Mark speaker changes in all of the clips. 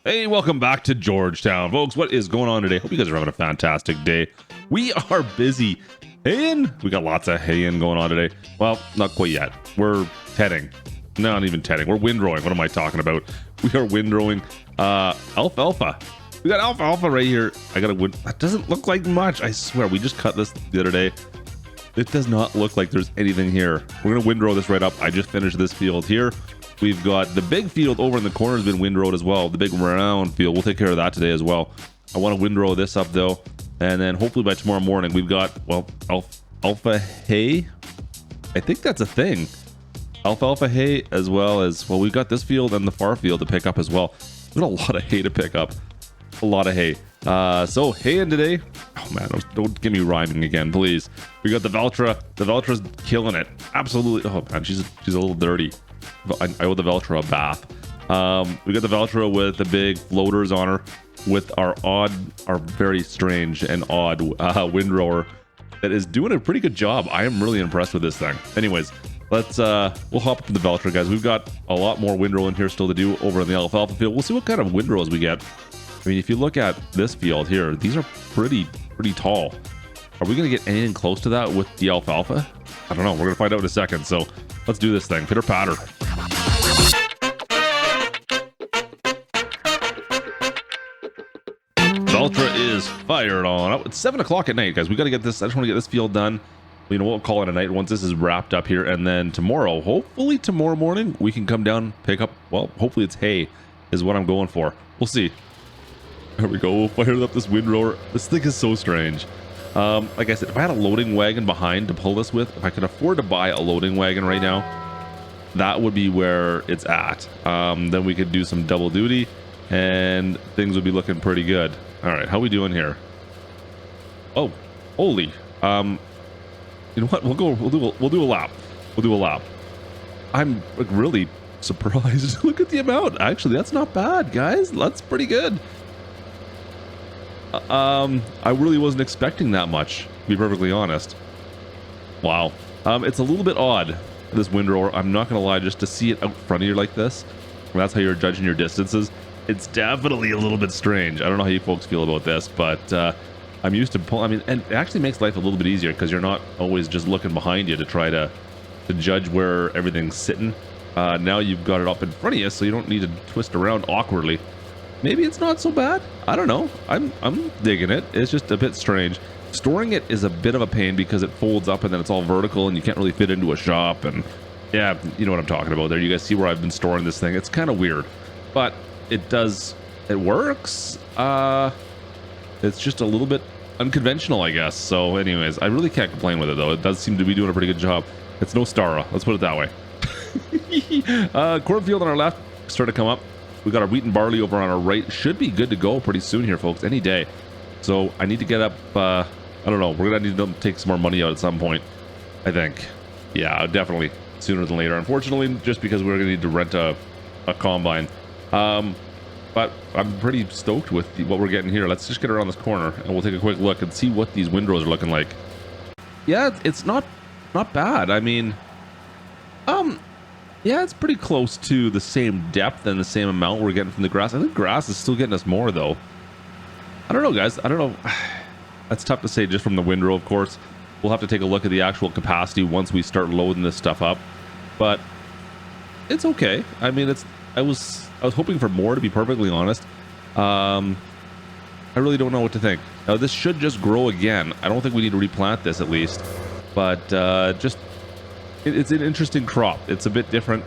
Speaker 1: Hey, welcome back to Georgetown, folks. What is going on today? Hope you guys are having a fantastic day. We are busy haying. We got lots of haying going on today. Well, not quite yet. We're tedding. Not even tedding. We're windrowing. What am I talking about? We are windrowing alfalfa. We got alfalfa right here. I got a wind. That doesn't look like much. I swear. We just cut this the other day. It does not look like there's anything here. We're going to windrow this right up. I just finished this field here. We've got the big field over in the corner has been windrowed as well. The big round field. We'll take care of that today as well. I want to windrow this up though. And then hopefully by tomorrow morning, we've got, well, alfalfa hay. I think that's a thing. Alfalfa hay as well as, well, we've got this field and the far field to pick up as well. We've got a lot of hay to pick up. A lot of hay. So hay in today. Oh man, don't get me rhyming again, please. We got the Veltra. The Veltra's killing it. Absolutely. Oh man, she's a little dirty. I owe the Veltra a bath. We got the Veltra with the big floaters on her, with our very strange and odd windrower that is doing a pretty good job. I am really impressed with this thing. Anyways, let's we'll hop up to the Veltra, guys. We've got a lot more windrowing here still to do over in the alfalfa field. We'll see what kind of windrows we get. I mean, if you look at this field here, these are pretty tall. Are we going to get anything close to that with the alfalfa? I don't know. We're going to find out in a second. So let's do this thing. Pitter patter. Veltra is fired on. It's 7 o'clock at night, guys. We got to get this. I just want to get this field done. You know, we'll call it a night once this is wrapped up here. And then tomorrow, hopefully tomorrow morning, we can come down, pick up, well, hopefully it's hay is what I'm going for. We'll see. There we go. Fired up this windrower. This thing is so strange. Like I said, if I had a loading wagon behind to pull this with, if I could afford to buy a loading wagon right now, that would be where it's at. Then we could do some double duty and things would be looking pretty good. All right, how we doing here? Oh, holy. You know what? We'll do a lap. We'll do a lap. I'm like really surprised. Look at the amount. Actually, that's not bad, guys. That's pretty good. I really wasn't expecting that much, to be perfectly honest. Wow. It's a little bit odd, this windrower. I'm not gonna lie, just to see it out front of you like this, that's how you're judging your distances. It's definitely a little bit strange. I don't know how you folks feel about this, but I'm used to pull. I mean, and it actually makes life a little bit easier because you're not always just looking behind you to try to judge where everything's sitting. Now you've got it up in front of you, so you don't need to twist around awkwardly. Maybe it's not so bad. I don't know. I'm digging it. It's just a bit strange. Storing it is a bit of a pain because it folds up and then it's all vertical and you can't really fit into a shop. And yeah, you know what I'm talking about there. You guys see where I've been storing this thing. It's kind of weird, but it works. It's just a little bit unconventional, I guess. So anyways, I really can't complain with it though. It does seem to be doing a pretty good job. It's no Stara. Let's put it that way. Cornfield on our left started to come up. We got our wheat and barley over on our right. Should be good to go pretty soon here, folks. Any day. So I need to get up. I don't know. We're gonna need to take some more money out at some point, I think. Yeah, definitely sooner than later. Unfortunately, just because we're gonna need to rent a combine. But I'm pretty stoked with what we're getting here. Let's just get around this corner and we'll take a quick look and see what these windrows are looking like. Yeah, it's not bad. I mean, yeah, it's pretty close to the same depth and the same amount we're getting from the grass. I think grass is still getting us more, though. I don't know, guys. I don't know. That's tough to say just from the windrow, of course. We'll have to take a look at the actual capacity once we start loading this stuff up. But it's okay. I mean, I was hoping for more, to be perfectly honest. I really don't know what to think. Now, this should just grow again. I don't think we need to replant this, at least. But just... It's an interesting crop. It's a bit different.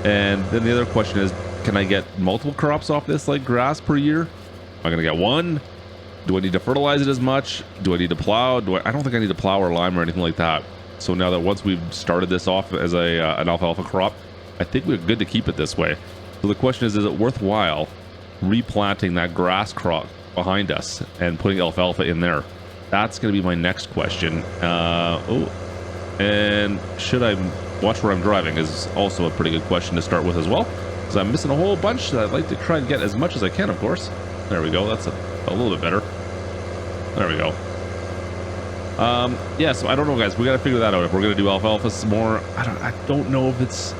Speaker 1: And then the other question is, can I get multiple crops off this like grass per year? Am I going to get one? Do I need to fertilize it as much? Do I need to plow? I don't think I need to plow or lime or anything like that. So now that once we've started this off as an alfalfa crop, I think we're good to keep it this way. So the question is it worthwhile replanting that grass crop behind us and putting alfalfa in there? That's going to be my next question. And should I watch where I'm driving is also a pretty good question to start with as well, because I'm missing a whole bunch that I'd like to try and get as much as I can, of course. There we go. That's a little bit better. There we go. Yeah, so I don't know, guys. We got to figure that out. If we're going to do alfalfa some more, I don't know if it's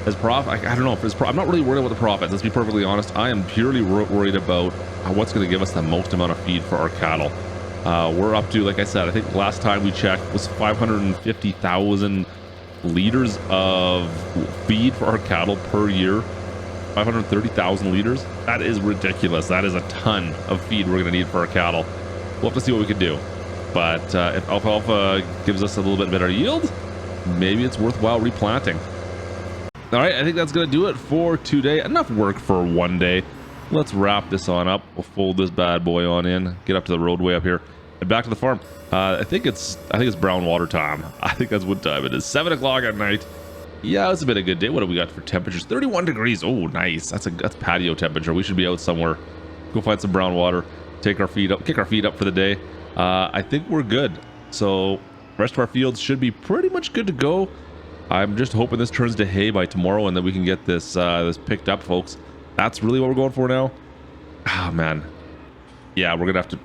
Speaker 1: As profit, I don't know if it's I'm not really worried about the profits. Let's be perfectly honest. I am purely worried about what's going to give us the most amount of feed for our cattle. We're up to, like I said, I think last time we checked was 550,000 liters of feed for our cattle per year. 530,000 liters. That is ridiculous. That is a ton of feed we're going to need for our cattle. We'll have to see what we can do. But if alfalfa gives us a little bit better yield, maybe it's worthwhile replanting. All right, I think that's going to do it for today. Enough work for one day. Let's wrap this on up. We'll fold this bad boy on in, get up to the roadway up here, and back to the farm. I think it's brown water time. I think that's what time it is. 7 o'clock at night. Yeah, it's been a good day. What do we got for temperatures? 31 degrees. Oh, nice. That's patio temperature. We should be out somewhere. Go find some brown water. Take our feet up. Kick our feet up for the day. I think we're good. So the rest of our fields should be pretty much good to go. I'm just hoping this turns to hay by tomorrow and that we can get this this picked up, folks. That's really what we're going for now. Oh, man. Yeah, we're going to have to...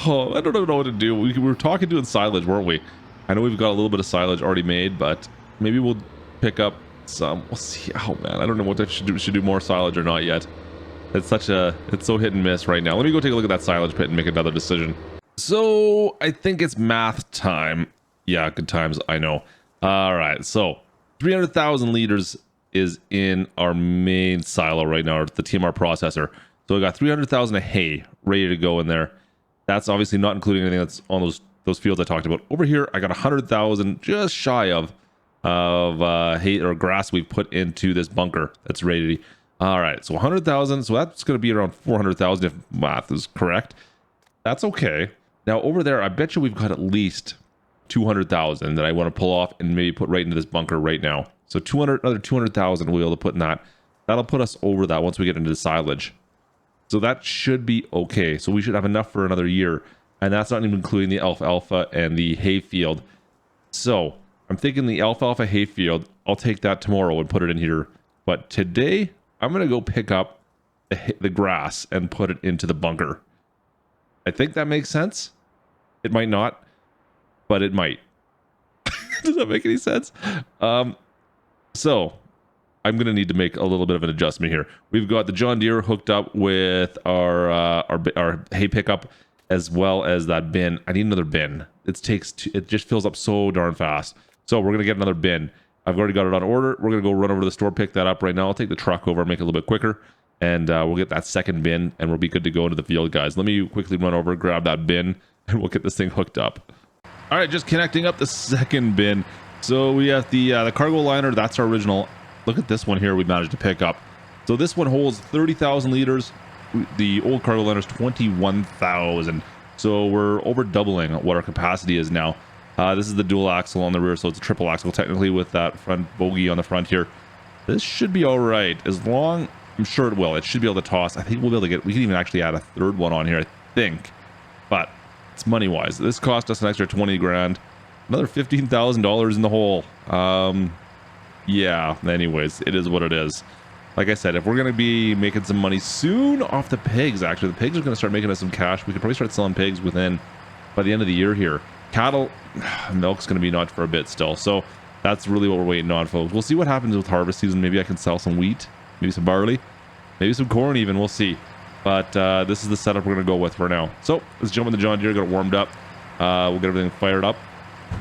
Speaker 1: Oh, I don't even know what to do. We were talking doing silage, weren't we? I know we've got a little bit of silage already made, but maybe we'll pick up some. We'll see. Oh, man. I don't know what I should do. Should do more silage or not yet. It's so hit and miss right now. Let me go take a look at that silage pit and make another decision. So I think it's math time. Yeah, good times. I know. All right. So 300,000 liters is in our main silo right now, or the TMR processor. So we got 300,000 of hay ready to go in there. That's obviously not including anything that's on those fields I talked about. Over here, I got 100,000, just shy of hay or grass we've put into this bunker that's ready to... All right, so 100,000. So that's going to be around 400,000 if math is correct. That's okay. Now over there, I bet you we've got at least 200,000 that I want to pull off and maybe put right into this bunker right now. So another 200,000 we'll be able to put in that. That'll put us over that once we get into the silage. So that should be okay. So we should have enough for another year. And that's not even including the alfalfa and the hay field. So I'm thinking the alfalfa hay field, I'll take that tomorrow and put it in here. But today, I'm going to go pick up the grass and put it into the bunker. I think that makes sense. It might not, but it might. Does that make any sense? So I'm going to need to make a little bit of an adjustment here. We've got the John Deere hooked up with our hay pickup as well as that bin. I need another bin. It just fills up so darn fast. So we're going to get another bin. I've already got it on order. We're going to go run over to the store, pick that up right now. I'll take the truck over, make it a little bit quicker, and we'll get that second bin, and we'll be good to go into the field, guys. Let me quickly run over, grab that bin, and we'll get this thing hooked up. All right, just connecting up the second bin. So we have the cargo liner. That's our original. Look at this one here we managed to pick up. So this one holds 30,000 liters. The old cargo liner is 21,000. So we're over doubling what our capacity is now. This is the dual axle on the rear, so it's a triple axle technically with that front bogie on the front here. This should be all right, as long... I'm sure it will. It should be able to toss. I think we'll be able to get... We can even actually add a third one on here, I think. But it's money-wise. This cost us an extra 20 grand. Another $15,000 in the hole. Yeah, anyways, it is what it is. Like I said, if we're going to be making some money soon off the pigs, actually, the pigs are going to start making us some cash. We could probably start selling pigs by the end of the year here. Cattle, milk's going to be not for a bit still. So that's really what we're waiting on, folks. We'll see what happens with harvest season. Maybe I can sell some wheat, maybe some barley, maybe some corn even. We'll see. But this is the setup we're going to go with for now. So let's jump in the John Deere, get it warmed up. We'll get everything fired up.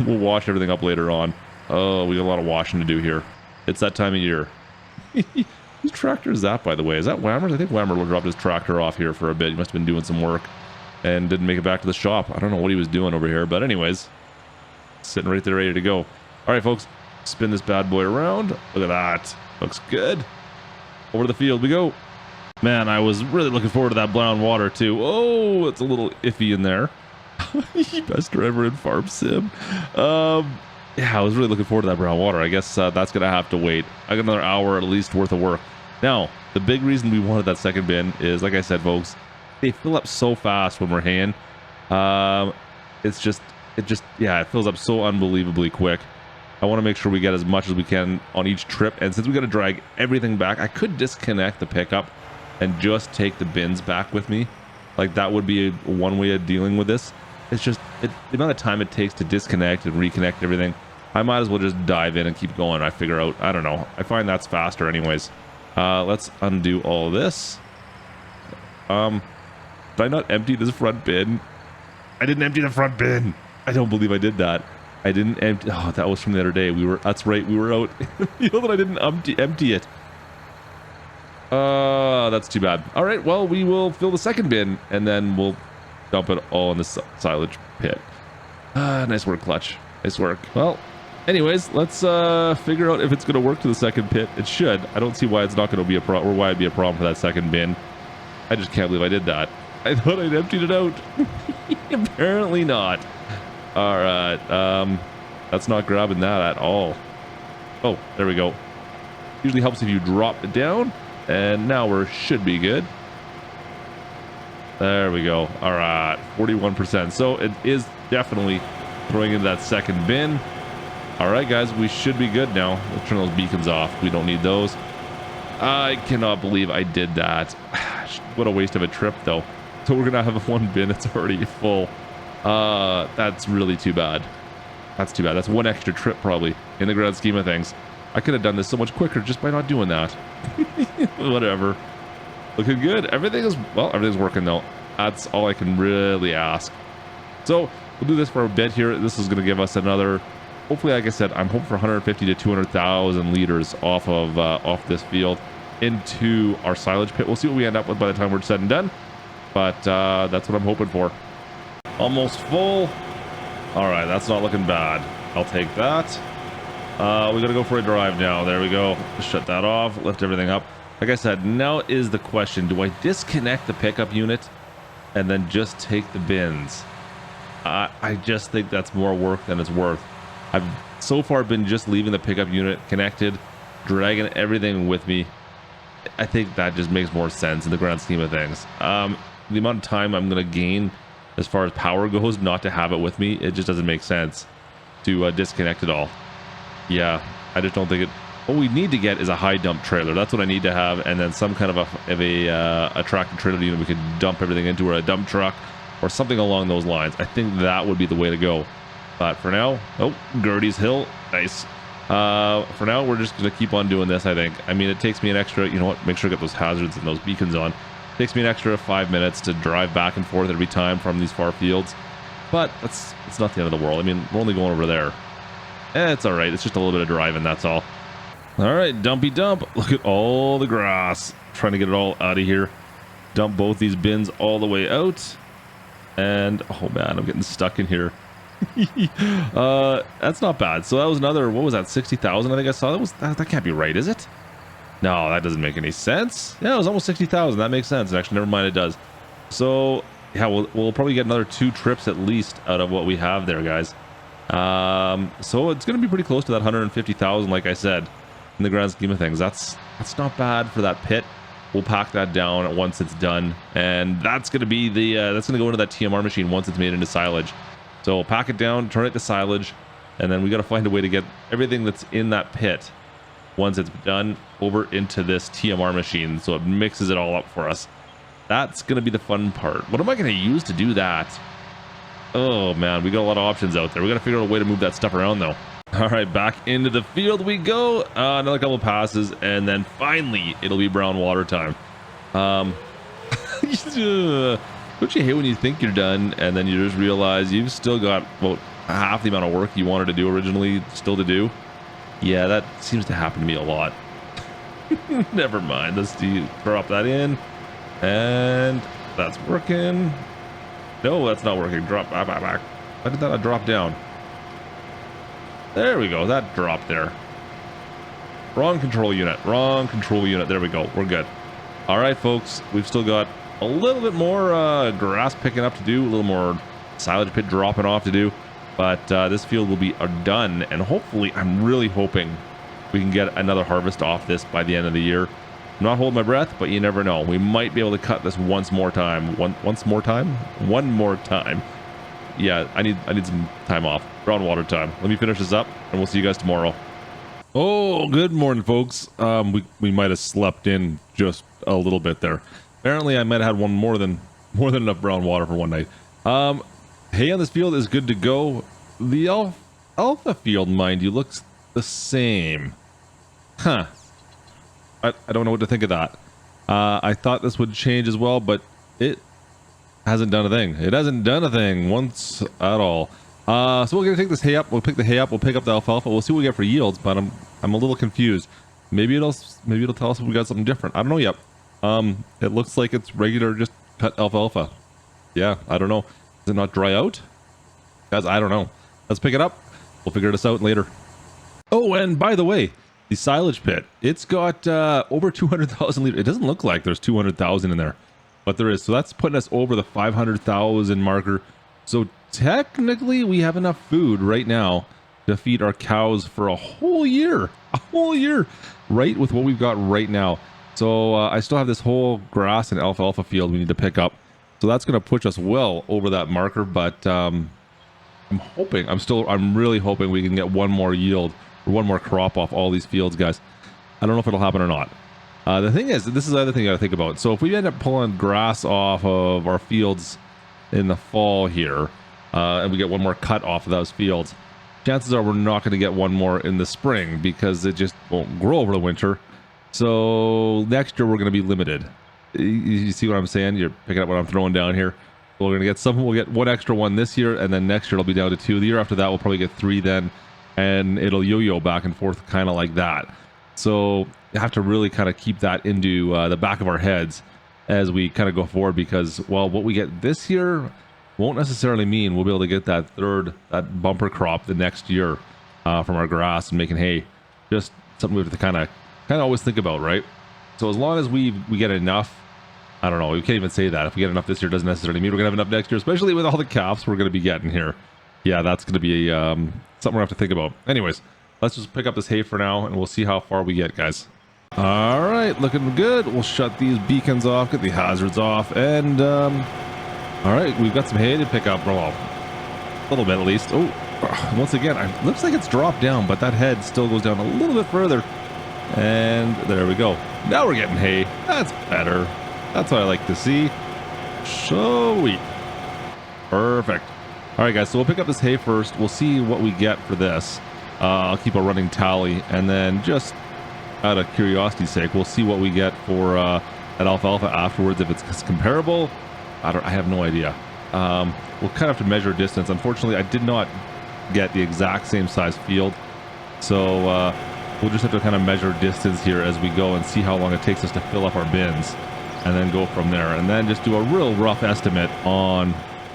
Speaker 1: We'll wash everything up later on. Oh, we got a lot of washing to do here. It's that time of year. Whose tractor is that, by the way? Is that Whammer's? I think Whammer dropped his tractor off here for a bit. He must have been doing some work and didn't make it back to the shop. I don't know what he was doing over here, but anyways, sitting right there ready to go. All right, folks, spin this bad boy around. Look at that. Looks good. Over to the field we go. Man, I was really looking forward to that brown water too. Oh, it's a little iffy in there. Best driver in Farm Sim. Yeah, I was really looking forward to that brown water. I guess that's going to have to wait. I got another hour at least worth of work. Now, the big reason we wanted that second bin is, like I said, folks, they fill up so fast when we're haying. It fills up so unbelievably quick. I want to make sure we get as much as we can on each trip. And since we got to drag everything back, I could disconnect the pickup and just take the bins back with me. Like, that would be one way of dealing with this. It's just the amount of time it takes to disconnect and reconnect everything. I might as well just dive in and keep going. I figure out, I don't know. I find that's faster anyways. Let's undo all this. Did I not empty this front bin? I didn't empty the front bin. I don't believe I did that. I didn't empty. Oh, that was from the other day. That's right. We were out in the field and I didn't empty it. That's too bad. All right. Well, we will fill the second bin and then we'll dump it all in the silage pit. Nice work, Klutch. Nice work. Well, anyways, let's figure out if it's going to work to the second pit. It should. I don't see why it's not going to be a problem, or why it'd be a problem for that second bin. I just can't believe I did that. I thought I'd emptied it out. Apparently not. All right. That's not grabbing that at all. Oh, there we go. Usually helps if you drop it down. And now we should be good. There we go. All right. 41%. So it is definitely throwing into that second bin. All right, guys, we should be good now. Let's turn those beacons off. We don't need those. I cannot believe I did that. What a waste of a trip, though. So we're gonna have one bin that's already full. That's really too bad. That's too bad. That's one extra trip probably in the grand scheme of things. I could have done this so much quicker just by not doing that. Whatever. Looking good. Everything's working though. That's all I can really ask. So we'll do this for a bit here. This is going to give us another, hopefully, like I said, I'm hoping for 150 to 200,000 liters off this field into our silage pit. We'll see what we end up with by the time we're said and done, but that's what I'm hoping for. Almost full. All right, that's not looking bad. I'll take that. We gotta go for a drive now. There we go. Shut that off, lift everything up. Like I said, now is the question, do I disconnect the pickup unit and then just take the bins? I just think that's more work than it's worth. I've so far been just leaving the pickup unit connected, dragging everything with me. I think that just makes more sense in the grand scheme of things. The amount of time I'm going to gain as far as power goes not to have it with me, it just doesn't make sense to disconnect it all. Yeah, I just don't think it... What we need to get is a high dump trailer. That's what I need to have, and then some kind of a tractor trailer unit we could dump everything into, or a dump truck or something along those lines. I think that would be the way to go. But for now, oh, Gertie's Hill, nice. For now, we're just gonna keep on doing this, I think. I mean, it takes me an extra, you know what, make sure I get those hazards and those beacons on. It takes me an extra 5 minutes to drive back and forth every time from these far fields. But it's not the end of the world. I mean, we're only going over there. It's all right. It's just a little bit of driving, that's all. All right, dumpy dump. Look at all the grass. Trying to get it all out of here. Dump both these bins all the way out. And, oh man, I'm getting stuck in here. That's not bad. So that was another, what was that, 60,000 I think I saw? That can't be right, is it? No, that doesn't make any sense. Yeah, it was almost 60,000. That makes sense. Actually, never mind, it does. So, yeah, we'll probably get another 2 trips at least out of what we have there, guys. So it's going to be pretty close to that 150,000, like I said, in the grand scheme of things. That's not bad for that pit. We'll pack that down once it's done, and that's going to be the that's going to go into that TMR machine once it's made into silage. So we'll pack it down, turn it to silage, and then we got to find a way to get everything that's in that pit once it's done over into this TMR machine, so it mixes it all up for us. That's going to be the fun part. What am I going to use to do that? Oh man, we got a lot of options out there. We got to figure out a way to move that stuff around though. All right, back into the field we go. Another couple of passes, and then finally it'll be brown water time. Don't you hate when you think you're done and then you just realize you've still got about half the amount of work you wanted to do originally still to do? Yeah, that seems to happen to me a lot. Never mind. Let's drop that in, and that's working. No, that's not working. Drop back. Why did that drop down? There we go. That dropped there. Wrong control unit. Wrong control unit. There we go. We're good. All right, folks. We've still got a little bit more grass picking up to do. A little more silage pit dropping off to do. But this field will be done. And hopefully, I'm really hoping we can get another harvest off this by the end of the year. I'm not holding my breath, but you never know. We might be able to cut this one more time. Yeah, I need some time off. Brown water time. Let me finish this up, and we'll see you guys tomorrow. Oh, good morning, folks. We might have slept in just a little bit there. Apparently, I might have had more than enough brown water for one night. Hay on this field is good to go. The alpha field, mind you, looks the same. Huh. I don't know what to think of that. I thought this would change as well, but it hasn't done a thing. It hasn't done a thing once at all. So we're gonna take this hay up. We'll pick the hay up. We'll pick up the alfalfa. We'll see what we get for yields, but I'm a little confused. Maybe it'll tell us if we got something different. I don't know yet. It looks like it's regular, just cut alfalfa. Yeah, I don't know. Does it not dry out? Guys, I don't know. Let's pick it up. We'll figure this out later. Oh, and by the way, the silage pit. It's got over 200,000 liters. It doesn't look like there's 200,000 in there, but there is. So that's putting us over the 500,000 marker. So technically, we have enough food right now to feed our cows for a whole year. A whole year, right, with what we've got right now. So I still have this whole grass and alfalfa field we need to pick up. So that's going to push us well over that marker. But I'm really hoping we can get one more yield or one more crop off all these fields, guys. I don't know if it'll happen or not. The thing is, this is the other thing I got to think about. So if we end up pulling grass off of our fields in the fall here, and we get one more cut off of those fields, chances are we're not going to get one more in the spring because it just won't grow over the winter. So next year we're going to be limited. You see what I'm saying? You're picking up what I'm throwing down here. We're going to get some. We'll get one extra one this year, and then next year it'll be down to 2. The year after that we'll probably get 3 then, and it'll yo-yo back and forth kind of like that. So you have to really kind of keep that into the back of our heads as we kind of go forward, because, well, what we get this year won't necessarily mean we'll be able to get that bumper crop the next year from our grass and making hay. Just something we have to kind of always think about, right? So as long as we get enough, I don't know, we can't even say that. If we get enough this year, doesn't necessarily mean we're gonna have enough next year, especially with all the calves we're gonna be getting here. Yeah, that's gonna be something we're gonna have to think about. Anyways, let's just pick up this hay for now, and we'll see how far we get, guys. All right, looking good. We'll shut these beacons off, get the hazards off, and all right, we've got some hay to pick up. Well, a little bit at least. Oh, once again, it looks like it's dropped down, but that head still goes down a little bit further. And there we go. Now we're getting hay. That's better. That's what I like to see. Sweet. Perfect. All right, guys, so we'll pick up this hay first. We'll see what we get for this. I'll keep a running tally, and then just out of curiosity's sake, we'll see what we get for that alfalfa afterwards. If it's comparable, I have no idea. We'll kind of have to measure distance. Unfortunately, I did not get the exact same size field, so we'll just have to kind of measure distance here as we go and see how long it takes us to fill up our bins, and then go from there, and then just do a real rough estimate on,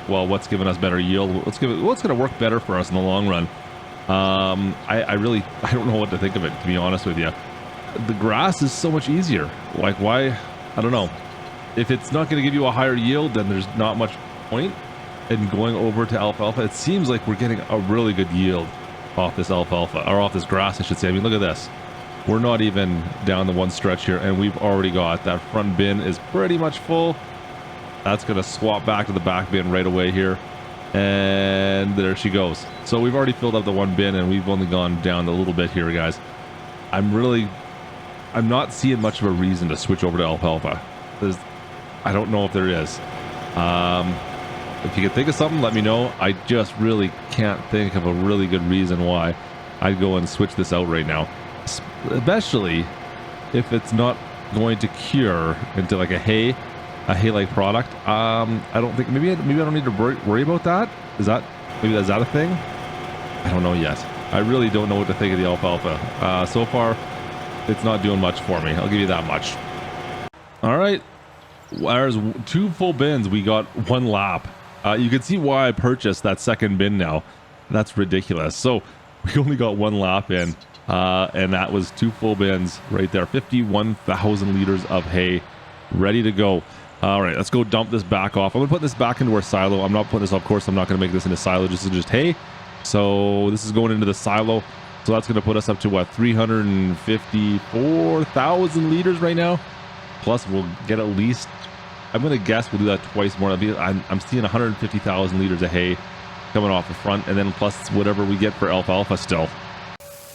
Speaker 1: well, what's giving us better yield, what's going to work better for us in the long run. I don't know what to think of it, to be honest with you. The grass is so much easier. Like, why? I don't know. If it's not going to give you a higher yield, then there's not much point in going over to alfalfa. It seems like we're getting a really good yield off this alfalfa, or off this grass, I should say. I mean, look at this. We're not even down the one stretch here, and we've already got that front bin is pretty much full. That's going to swap back to the back bin right away here, and there she goes. So we've already filled up the one bin, and we've only gone down a little bit here, guys. I'm not seeing much of a reason to switch over to alfalfa. I don't know if there is. If you can think of something, let me know. I just really can't think of a really good reason why I'd go and switch this out right now, especially if it's not going to cure into like a hay-like product. I don't think, maybe I don't need to worry about that. Is that a thing? I don't know yet. I really don't know what to think of the alfalfa. So far, it's not doing much for me. I'll give you that much. All right, there's 2 full bins. We got 1 lap. You can see why I purchased that second bin now. That's ridiculous. So we only got 1 lap in, and that was 2 full bins right there. 51,000 liters of hay ready to go. All right, let's go dump this back off. I'm gonna put this back into our silo. I'm not putting this, of course, I'm not gonna make this into silo. This is just hay. So this is going into the silo. So that's gonna put us up to what, 354,000 liters right now. Plus we'll get at least, I'm gonna guess we'll do that twice more. I'm seeing 150,000 liters of hay coming off the front, and then plus whatever we get for alfalfa still.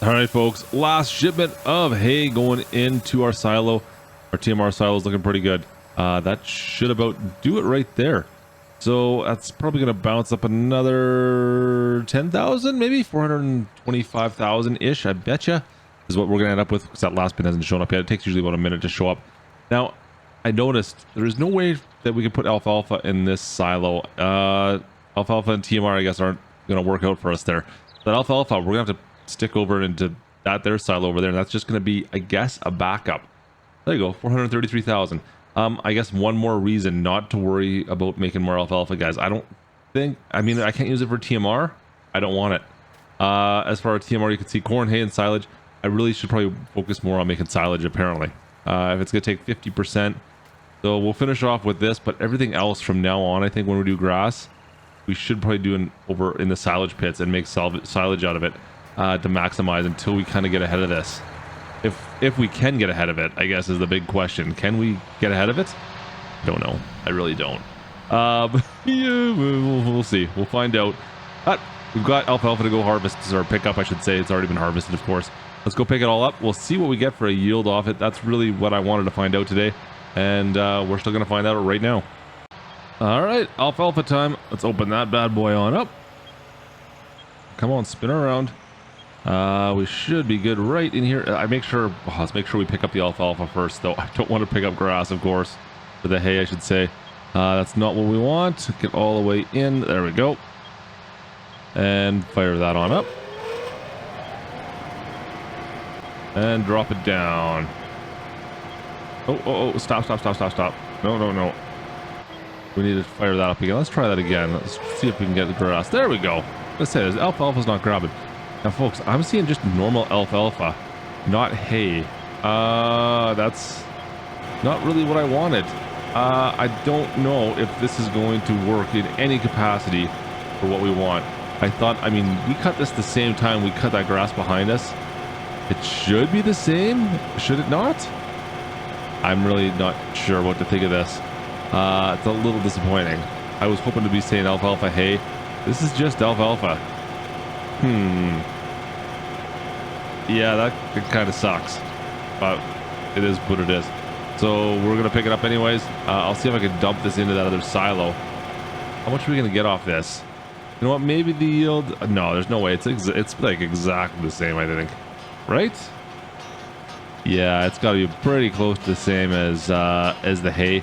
Speaker 1: All right, folks, last shipment of hay going into our silo. Our TMR silo is looking pretty good. That should about do it right there. So that's probably going to bounce up another 10,000, maybe 425,000-ish, I betcha, is what we're going to end up with, because that last bin hasn't shown up yet. It takes usually about a minute to show up. Now, I noticed there is no way that we can put Alfalfa in this silo. Alfalfa and TMR, I guess, aren't going to work out for us there. But Alfalfa, we're going to have to stick over into that there silo over there, and that's just going to be, I guess, a backup. There you go, 433,000. I guess one more reason not to worry about making more Alfalfa, guys. I don't think, I mean, I can't use it for TMR. I don't want it. As far as TMR, you can see corn, hay, and silage. I really should probably focus more on making silage, apparently. If it's going to take 50%. So we'll finish off with this, but everything else from now on, I think when we do grass, we should probably do over in the silage pits and make silage out of it to maximize until we kind of get ahead of this. If we can get ahead of it, I guess, is the big question. Can we get ahead of it? Don't know. I really don't. But yeah, we'll see. We'll find out. But we've got Alfalfa to go harvest, or pick up, I should say. It's already been harvested, of course. Let's go pick it all up. We'll see what we get for a yield off it. That's really what I wanted to find out today. And we're still going to find out right now. All right, Alfalfa time. Let's open that bad boy on up. Come on, spin around. We should be good right in here. Let's make sure we pick up the Alfalfa first, though. I don't want to pick up grass, of course. For the hay, I should say. That's not what we want. Get all the way in. There we go. And fire that on up. And drop it down. Oh, stop. No. We need to fire that up again. Let's try that again. Let's see if we can get the grass. There we go. Let's say this Alfalfa's not grabbing. Now, folks, I'm seeing just normal Alfalfa, not hay. That's not really what I wanted. I don't know if this is going to work in any capacity for what we want. I mean, we cut this the same time we cut that grass behind us. It should be the same, should it not? I'm really not sure what to think of this. It's a little disappointing. I was hoping to be saying Alfalfa hay. This is just Alfalfa. Yeah, that kind of sucks, but it is what it is. So we're gonna pick it up anyways. I'll see if I can dump this into that other silo. How much are we gonna get off this? You know what? Maybe the yield. No, there's no way. It's like exactly the same, I think. Right? Yeah, it's got to be pretty close to the same as the hay.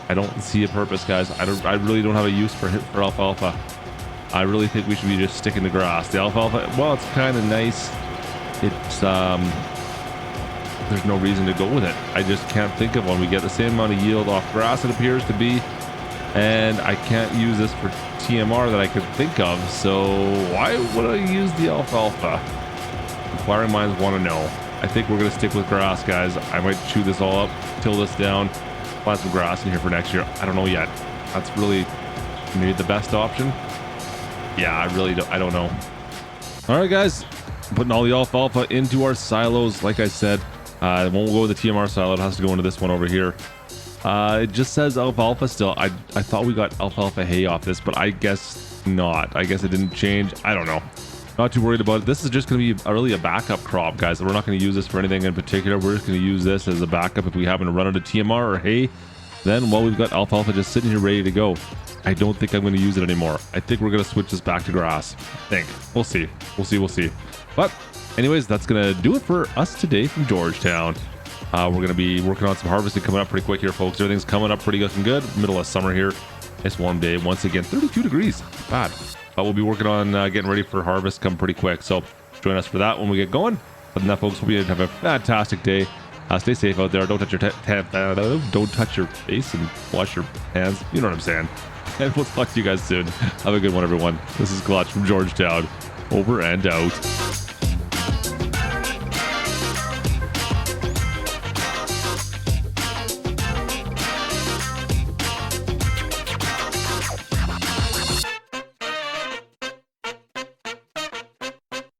Speaker 1: I don't see a purpose, guys. I really don't have a use for Alfalfa. I really think we should be just sticking to grass. The Alfalfa, well, it's kind of nice. It's there's no reason to go with it. I just can't think of one. We get the same amount of yield off grass, it appears to be, and I can't use this for TMR that I could think of. So why would I use the Alfalfa? Inquiring minds want to know. I think we're gonna stick with grass, guys. I might chew this all up, till this down, plant some grass in here for next year. I don't know yet. That's really maybe the best option. Yeah, I don't know. All right, guys, putting all the Alfalfa into our silos. Like I said, it won't go with the TMR silo. It has to go into this one over here. It just says Alfalfa still. I thought we got Alfalfa hay off this, but I guess not. I guess it didn't change. I don't know. Not too worried about it. This is just going to be really a backup crop, guys. We're not going to use this for anything in particular. We're just going to use this as a backup if we happen to run out of TMR or hay. Then, well, we've got Alfalfa just sitting here ready to go. I don't think I'm going to use it anymore. I think we're going to switch this back to grass. I think. We'll see. We'll see. But anyways, that's going to do it for us today from Georgetown. We're going to be working on some harvesting coming up pretty quick here, folks. Everything's coming up pretty good and good. Middle of summer here. Nice warm day. Once again, 32 degrees. Not bad. But we'll be working on getting ready for harvest come pretty quick. So join us for that when we get going. Other than that, folks, hope you have a fantastic day. Stay safe out there. Don't touch your don't touch your face and wash your hands. You know what I'm saying. And we'll talk to you guys soon. Have a good one, everyone. This is Klutch from Georgetown. Over and out.